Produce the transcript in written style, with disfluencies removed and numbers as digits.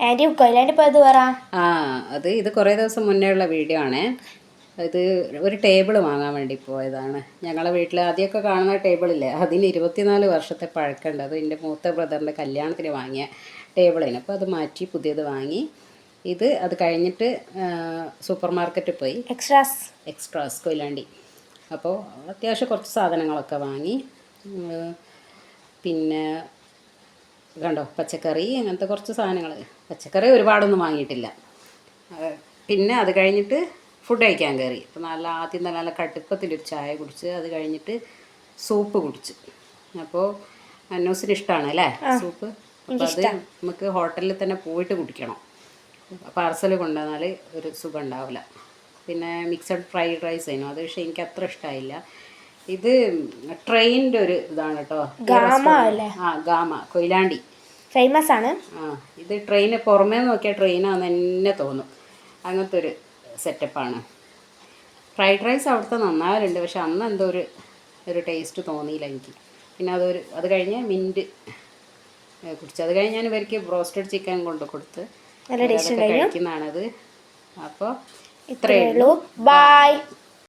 Anti Koyilandy പോയത് പറ. ഇത് കുറേ ദിവസം മുന്നേ ഉള്ള വീഡിയോ ആണ്. ഇത് ഒരു ടേബിൾ വാങ്ങാൻ വേണ്ടി പോയതാണ്. ഞങ്ങളെ വീട്ടിൽ ആദ്യമൊക്കെ കാണുന്ന ടേബിളില്ലേ, അതിന് 24 വർഷത്തെ പഴക്കമുണ്ട്. അത് എൻ്റെ മൂത്ത ബ്രദറിൻ്റെ കല്യാണത്തിന് വാങ്ങിയ ടേബിളിന്. അപ്പോൾ അത് മാറ്റി പുതിയത് വാങ്ങി. അത് കഴിഞ്ഞിട്ട് സൂപ്പർ മാർക്കറ്റിൽ പോയി, എക്സ്ട്രാസ് കൊയിലാണ്ടി. അപ്പോൾ അത്യാവശ്യം കുറച്ച് സാധനങ്ങളൊക്കെ വാങ്ങി. പിന്നെ കണ്ടോ, പച്ചക്കറി, അങ്ങനത്തെ കുറച്ച് സാധനങ്ങൾ. പച്ചക്കറി ഒരുപാടൊന്നും വാങ്ങിയിട്ടില്ല. പിന്നെ അത് കഴിഞ്ഞിട്ട് ഫുഡ് കഴിക്കാൻ കയറി. അപ്പോൾ ആദ്യം നല്ല കടുപ്പത്തിലൊരു ചായ കുടിച്ച്, അത് കഴിഞ്ഞിട്ട് സൂപ്പ് കുടിച്ച്. അപ്പോൾ അന്നൂസിന് ഇഷ്ടമാണ് അല്ലേ സൂപ്പ്. അപ്പോൾ അത് നമുക്ക് ഹോട്ടലിൽ തന്നെ പോയിട്ട് കുടിക്കണം. പാർസൽ കൊണ്ടുവന്നാൽ ഒരു സുഖം ഉണ്ടാവില്ല. പിന്നെ മിക്സഡ് ഫ്രൈഡ് റൈസ് ആയിരുന്നു അത്, പക്ഷേ എനിക്ക് അത്ര ഇഷ്ടമായില്ല. ഇത് ട്രെയിനിൻ്റെ ഒരു ഇതാണ് കേട്ടോ, ഗാമ കൊയിലാണ്ടി ഫേമസ് ആണ്. ഇത് ട്രെയിന് പുറമേ നോക്കിയാൽ ട്രെയിനാണെന്ന് തന്നെ തോന്നും. അങ്ങനത്തെ ഒരു സെറ്റപ്പാണ്. ഫ്രൈഡ് റൈസ് അവിടുത്തെ നന്നാവലുണ്ട്, പക്ഷെ അന്ന് എന്തോ ഒരു ടേസ്റ്റ് തോന്നിയില്ല എനിക്ക്. പിന്നെ അത് കഴിഞ്ഞ് മിൻറ്റ് കുടിച്ചു. അത് കഴിഞ്ഞ് ഞാൻ ഇവർക്ക് ബ്രോസ്റ്റഡ് ചിക്കൻ കൊണ്ട് കൊടുത്ത് കഴിക്കുന്നതാണത്. അപ്പോൾ ഇത്രയേ ഉള്ളൂ. ബൈ.